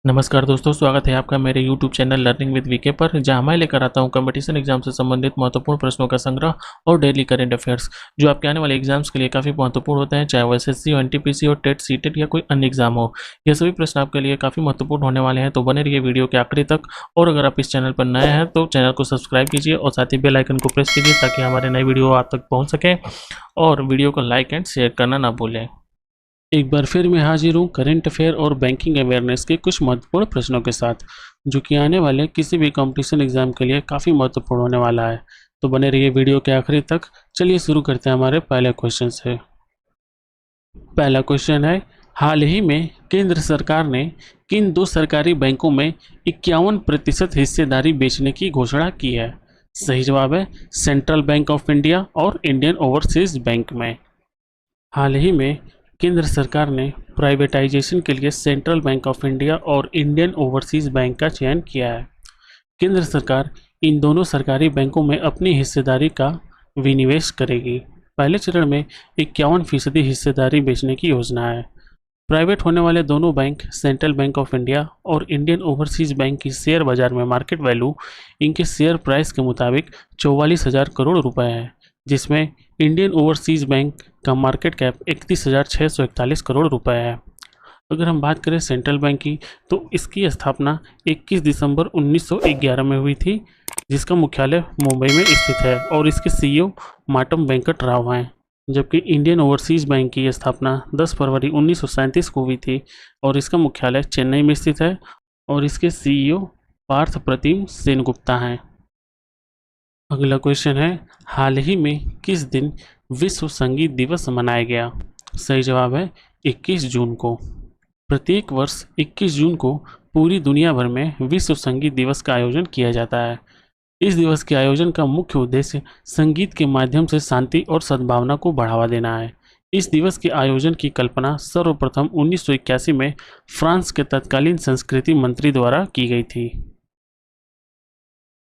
नमस्कार दोस्तों, स्वागत है आपका मेरे YouTube channel learning with VK पर, जहां मैं लेकर आता हूं कंपटीशन एग्जाम से संबंधित महत्वपूर्ण प्रश्नों का संग्रह और डेली करंट अफेयर्स जो आपके आने वाले एग्जाम्स के लिए काफ़ी महत्वपूर्ण होते हैं, चाहे वो एसएससी हो, एनटीपीसी हो, टेट, सीटेट या कोई अन्य एग्जाम हो। ये सभी प्रश्न आपके लिए काफ़ी महत्वपूर्ण होने वाले हैं, तो बने रहिए वीडियो के आखिरी तक। और अगर आप इस चैनल पर नए हैं तो चैनल को सब्सक्राइब कीजिए और साथ ही बेल आइकन को प्रेस कीजिए ताकि हमारे नए वीडियो आप तक पहुँच सके, और वीडियो को लाइक एंड शेयर करना ना भूलें। एक बार फिर मैं हाजिर हूँ करंट अफेयर और बैंकिंग अवेयरनेस के कुछ महत्वपूर्ण प्रश्नों के साथ, जो कि आने वाले किसी भी कंपटीशन एग्जाम के लिए काफ़ी महत्वपूर्ण होने वाला है। तो बने रहिए वीडियो के आखिरी तक। चलिए शुरू करते हैं हमारे पहले क्वेश्चन से। पहला क्वेश्चन है, हाल ही में केंद्र सरकार ने किन दो सरकारी बैंकों में 51% हिस्सेदारी बेचने की घोषणा की है? सही जवाब है सेंट्रल बैंक ऑफ इंडिया और इंडियन ओवरसीज बैंक में। हाल ही में केंद्र सरकार ने प्राइवेटाइजेशन के लिए सेंट्रल बैंक ऑफ इंडिया और इंडियन ओवरसीज बैंक का चयन किया है। केंद्र सरकार इन दोनों सरकारी बैंकों में अपनी हिस्सेदारी का विनिवेश करेगी। पहले चरण में 51% हिस्सेदारी बेचने की योजना है। प्राइवेट होने वाले दोनों bank central bank of India और इंडियन ओवरसीज बैंक की शेयर बाजार में मार्केट वैल्यू इनके शेयर प्राइस के मुताबिक 44,000 करोड़ रुपए है, जिसमें इंडियन ओवरसीज बैंक का मार्केट कैप 31,641 करोड़ रुपए है। अगर हम बात करें सेंट्रल बैंक की, तो इसकी स्थापना 21 दिसंबर 1911 में हुई थी, जिसका मुख्यालय मुंबई में स्थित है और इसके सीईओ मातम वेंकट राव हैं। जबकि इंडियन ओवरसीज बैंक की स्थापना 10 फरवरी 1937 को हुई थी और इसका मुख्यालय चेन्नई में स्थित है और इसके सीईओ पार्थ प्रतिम सेनगुप्ता हैं। अगला क्वेश्चन है, हाल ही में किस दिन विश्व संगीत दिवस मनाया गया? सही जवाब है 21 जून को। प्रत्येक वर्ष 21 जून को पूरी दुनिया भर में विश्व संगीत दिवस का आयोजन किया जाता है। इस दिवस के आयोजन का मुख्य उद्देश्य संगीत के माध्यम से शांति और सद्भावना को बढ़ावा देना है। इस दिवस के आयोजन की कल्पना सर्वप्रथम 1981 में फ्रांस के तत्कालीन संस्कृति मंत्री द्वारा की गई थी।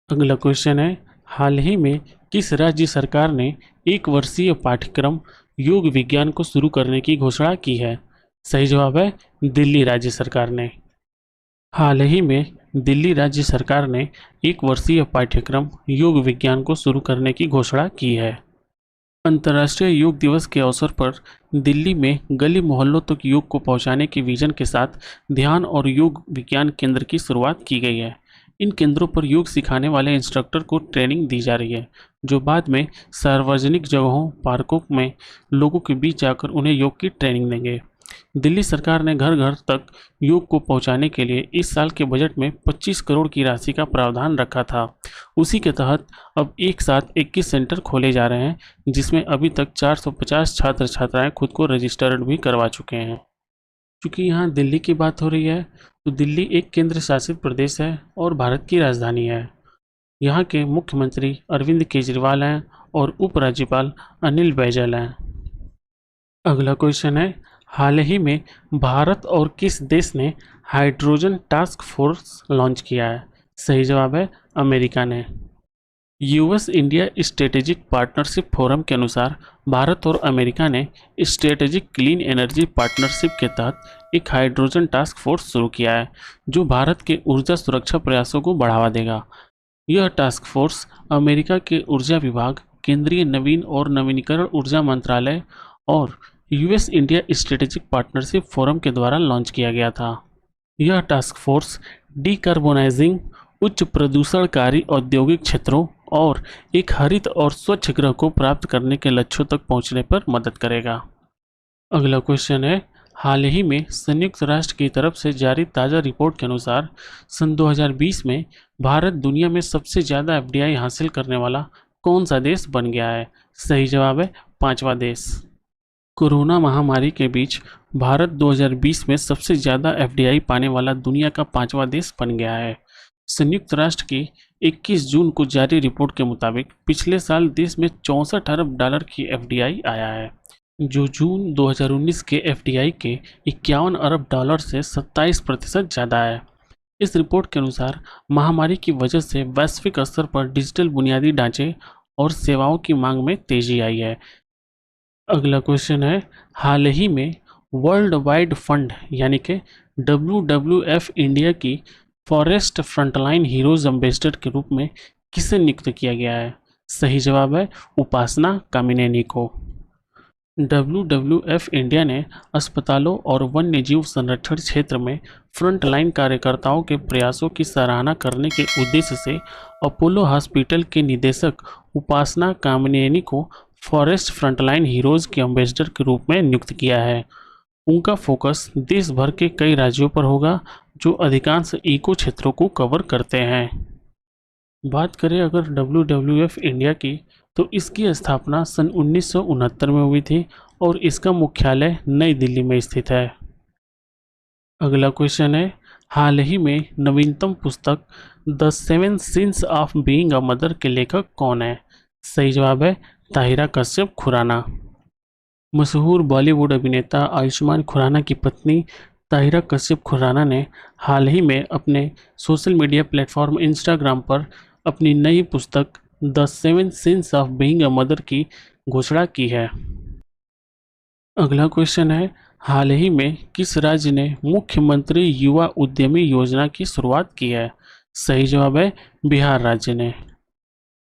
अगला क्वेश्चन है, हाल ही में किस राज्य सरकार ने एक वर्षीय पाठ्यक्रम योग विज्ञान को शुरू करने की घोषणा की है? सही जवाब है दिल्ली राज्य सरकार ने। हाल ही में दिल्ली राज्य सरकार ने एक वर्षीय पाठ्यक्रम योग विज्ञान को शुरू करने की घोषणा की है। अंतर्राष्ट्रीय योग दिवस के अवसर पर दिल्ली में गली मोहल्लों तक योग को पहुंचाने के विजन के साथ ध्यान और योग विज्ञान केंद्र की शुरुआत की गई है। इन केंद्रों पर योग सिखाने वाले इंस्ट्रक्टर को ट्रेनिंग दी जा रही है, जो बाद में सार्वजनिक जगहों, पार्कों में लोगों के बीच जाकर उन्हें योग की ट्रेनिंग देंगे। दिल्ली सरकार ने घर घर तक योग को पहुंचाने के लिए इस साल के बजट में 25 करोड़ की राशि का प्रावधान रखा था। उसी के तहत अब एक साथ 21 सेंटर खोले जा रहे हैं, जिसमें अभी तक 450 छात्र छात्राएं खुद को रजिस्टर्ड भी करवा चुके हैं। क्योंकि यहाँ दिल्ली की बात हो रही है, तो दिल्ली एक केंद्र शासित प्रदेश है और भारत की राजधानी है। यहाँ के मुख्यमंत्री अरविंद केजरीवाल हैं और उपराज्यपाल अनिल बैजल हैं। अगला क्वेश्चन है, हाल ही में भारत और किस देश ने हाइड्रोजन टास्क फोर्स लॉन्च किया है? सही जवाब है अमेरिका ने। US India strategic partnership forum के अनुसार भारत और अमेरिका ने स्ट्रेटेजिक क्लीन एनर्जी पार्टनरशिप के तहत एक हाइड्रोजन टास्क फोर्स शुरू किया है, जो भारत के ऊर्जा सुरक्षा प्रयासों को बढ़ावा देगा। यह टास्क फोर्स अमेरिका के ऊर्जा विभाग, केंद्रीय नवीन और नवीनीकरण ऊर्जा मंत्रालय और US India strategic partnership forum के द्वारा लॉन्च किया गया था। यह टास्क फोर्स डीकार्बोनाइजिंग, उच्च प्रदूषणकारी औद्योगिक क्षेत्रों और एक हरित और स्वच्छ ग्रह को प्राप्त करने के लक्ष्यों तक पहुंचने पर मदद करेगा। अगला क्वेश्चन है, हाल ही में संयुक्त राष्ट्र की तरफ से जारी ताज़ा रिपोर्ट के अनुसार सन 2020 में भारत दुनिया में सबसे ज़्यादा एफडीआई हासिल करने वाला कौन सा देश बन गया है? सही जवाब है 5वां देश। कोरोना महामारी के बीच भारत 2020 में सबसे ज़्यादा एफडीआई पाने वाला दुनिया का 5वां देश बन गया है। संयुक्त राष्ट्र की 21 जून को जारी रिपोर्ट के मुताबिक पिछले साल देश में 64 अरब डॉलर की एफडीआई आया है, जो जून 2019 के एफडीआई के 51 अरब डॉलर से 27% ज़्यादा है। इस रिपोर्ट के अनुसार महामारी की वजह से वैश्विक स्तर पर डिजिटल बुनियादी ढांचे और सेवाओं की मांग में तेजी आई है। अगला क्वेश्चन है, हाल ही में वर्ल्ड वाइड फंड यानी कि WWF इंडिया की फॉरेस्ट फ्रंटलाइन हीरोज एम्बेसडर के रूप में किसे नियुक्त किया गया है? सही जवाब है उपासना कामिनेनी को। WWF इंडिया ने अस्पतालों और वन्यजीव संरक्षण क्षेत्र में फ्रंटलाइन कार्यकर्ताओं के प्रयासों की सराहना करने के उद्देश्य से अपोलो हॉस्पिटल के निदेशक उपासना कामिनेनी को फॉरेस्ट फ्रंटलाइन हीरोज के एम्बेसडर के रूप में नियुक्त किया है। उनका फोकस देश भर के कई राज्यों पर होगा जो अधिकांश इको क्षेत्रों को कवर करते हैं। बात करें अगर WWF इंडिया की, तो इसकी स्थापना सन 1969 में हुई थी और इसका मुख्यालय नई दिल्ली में स्थित है। अगला क्वेश्चन है, हाल ही में नवीनतम पुस्तक the 7 since of being a mother के लेखक कौन है? सही जवाब है ताहिरा कश्यप खुराना। मशहूर बॉलीवुड अभिनेता आयुष्मान खुराना की पत्नी ताहिरा कश्यप खुराना ने हाल ही में अपने सोशल मीडिया प्लेटफॉर्म इंस्टाग्राम पर अपनी नई पुस्तक the 7 since of being a mother की घोषणा की है। अगला क्वेश्चन है, हाल ही में किस राज्य ने मुख्यमंत्री युवा उद्यमी योजना की शुरुआत की है? सही जवाब है बिहार राज्य ने।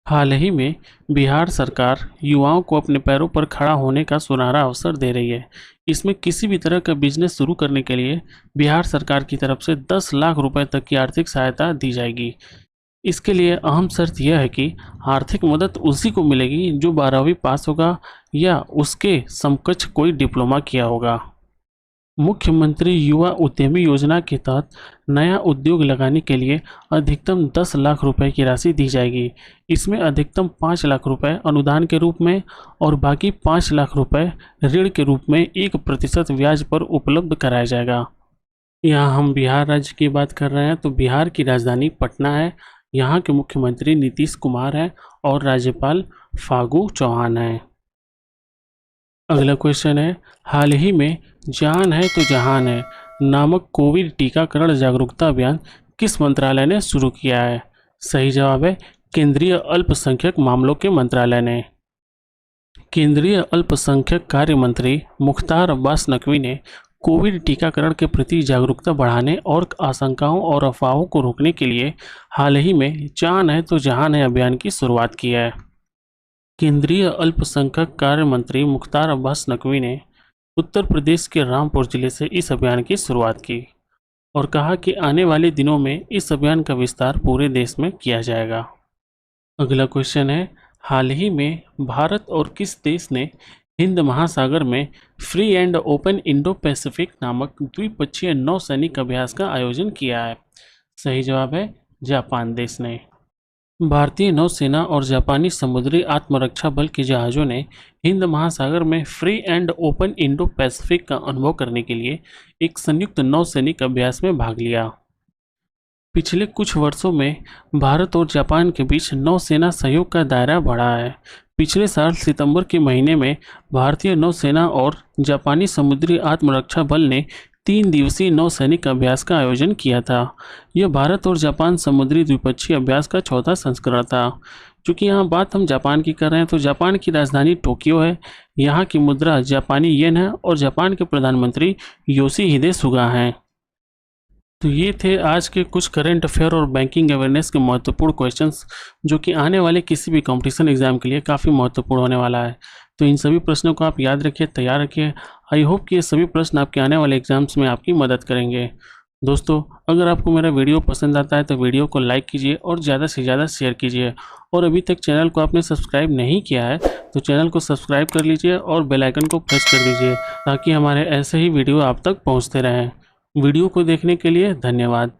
हाल ही में बिहार सरकार युवाओं को अपने पैरों पर खड़ा होने का सुनहरा अवसर दे रही है। इसमें किसी भी तरह का बिजनेस शुरू करने के लिए बिहार सरकार की तरफ से 10 लाख रुपए तक की आर्थिक सहायता दी जाएगी। इसके लिए अहम शर्त यह है कि आर्थिक मदद उसी को मिलेगी जो 12वीं पास होगा या उसके समकक्ष कोई डिप्लोमा किया होगा। मुख्यमंत्री युवा उद्यमी योजना के तहत नया उद्योग लगाने के लिए अधिकतम 10 लाख रुपए की राशि दी जाएगी। इसमें अधिकतम 5 लाख रुपए अनुदान के रूप में और बाकी 5 लाख रुपए ऋण के रूप में 1% ब्याज पर उपलब्ध कराया जाएगा। यहाँ हम बिहार राज्य की बात कर रहे हैं, तो बिहार की राजधानी पटना है। यहाँ के मुख्यमंत्री नीतीश कुमार हैं और राज्यपाल फागू चौहान हैं। अगला क्वेश्चन है, हाल ही में जान है तो जहान है नामक कोविड टीकाकरण जागरूकता अभियान किस मंत्रालय ने शुरू किया है? सही जवाब है केंद्रीय अल्पसंख्यक मामलों के मंत्रालय ने। केंद्रीय अल्पसंख्यक कार्य मंत्री मुख्तार अब्बास नकवी ने कोविड टीकाकरण के प्रति जागरूकता बढ़ाने और आशंकाओं और अफवाहों को रोकने के लिए हाल ही में जान है तो जहान है अभियान की शुरुआत की है। केंद्रीय अल्पसंख्यक कार्य मंत्री मुख्तार अब्बास नकवी ने उत्तर प्रदेश के रामपुर जिले से इस अभियान की शुरुआत की और कहा कि आने वाले दिनों में इस अभियान का विस्तार पूरे देश में किया जाएगा। अगला क्वेश्चन है, हाल ही में भारत और किस देश ने हिंद महासागर में free and open Indo Pacific नामक द्विपक्षीय नौसैनिक अभ्यास का आयोजन किया है? सही जवाब है जापान देश ने। भारतीय नौसेना और जापानी समुद्री आत्मरक्षा बल के जहाज़ों ने हिंद महासागर में free and open Indo Pacific का अनुभव करने के लिए एक संयुक्त नौसैनिक अभ्यास में भाग लिया। पिछले कुछ वर्षों में भारत और जापान के बीच नौसेना सहयोग का दायरा बढ़ा है। पिछले साल सितंबर के महीने में भारतीय नौसेना और जापानी समुद्री आत्मरक्षा बल ने 3 दिवसीय नौसैनिक अभ्यास का आयोजन किया था। यह भारत और जापान समुद्री द्विपक्षीय अभ्यास का चौथा संस्करण था। चूँकि यहाँ बात हम जापान की कर रहे हैं, तो जापान की राजधानी टोक्यो है, यहाँ की मुद्रा जापानी येन है और जापान के प्रधानमंत्री योशिहिदे सुगा हैं। तो ये थे आज के कुछ करंट अफेयर और बैंकिंग अवेयरनेस के महत्वपूर्ण क्वेश्चंस, जो कि आने वाले किसी भी कंपटीशन एग्जाम के लिए काफ़ी महत्वपूर्ण होने वाला है। तो इन सभी प्रश्नों को आप याद रखिए, तैयार रखिए। आई होप कि ये सभी प्रश्न आपके आने वाले एग्जाम्स में आपकी मदद करेंगे। दोस्तों, अगर आपको मेरा वीडियो पसंद आता है तो वीडियो को लाइक कीजिए और ज़्यादा से ज़्यादा शेयर कीजिए। और अभी तक चैनल को आपने सब्सक्राइब नहीं किया है तो चैनल को सब्सक्राइब कर लीजिए और बेल आइकन को प्रेस कर दीजिए, ताकि हमारे ऐसे ही वीडियो आप तक पहुँचते रहें। वीडियो को देखने के लिए धन्यवाद।